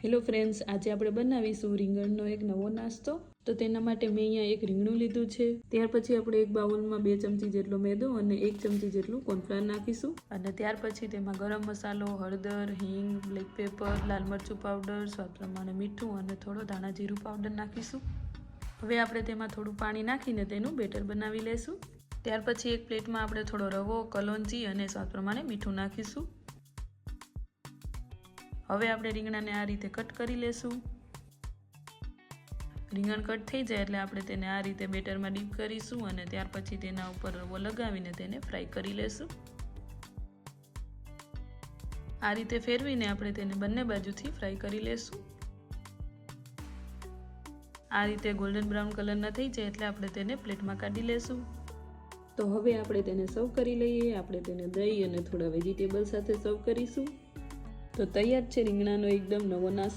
Hello friends, આજે આપણે બનાવીશું રીંગણનો એક નવો નાસ્તો। તો તેના માટે મેં અહીંયા એક રીંગણું લીધું છે। ત્યાર પછી આપણે એક બાઉલમાં 2 ચમચી જેટલો મેદો અને 1 ચમચી જેટલું કોર્નફ્લાવર નાખીશું અને ત્યાર પછી તેમાં ગરમ મસાલો, હળદર, હિંગ, બ્લેક પેપર, લાલ મરચું પાવડર, સ્વાદ પ્રમાણે મીઠું અને થોડો ધાણા જીરું પાવડર નાખીશું। હવે આપણે તેમાં થોડું પાણી નાખીને તેનું બેટર બનાવી લેશું। ત્યાર પછી એક પ્લેટમાં આપણે થોડો રવો, કલોંજી અને સ્વાદ પ્રમાણે મીઠું નાખીશું। હવે આપણે રીંગણાને આ રીતે કટ કરી લેશું। રીંગણ કટ થઈ જાય એટલે આપણે તેને આ રીતે બેટરમાં ડીપ કરીશું અને ત્યાર પછી તેના ઉપર રવો લગાવીને તેને ફ્રાય કરી લેશું। આ રીતે ફેરવીને આપણે તેને બંને બાજુથી ફ્રાય કરી લેશું। આ રીતે ગોલ્ડન બ્રાઉન કલરના થઈ જાય એટલે આપણે તેને પ્લેટમાં કાઢી લેશું। તો હવે આપણે તેને સર્વ કરી લઈએ। આપણે તેને દહીં અને થોડા વેજીટેબલ સાથે સર્વ કરીશું। તો તૈયાર છે રીંગણાનો એકદમ નવો નાસ્તો।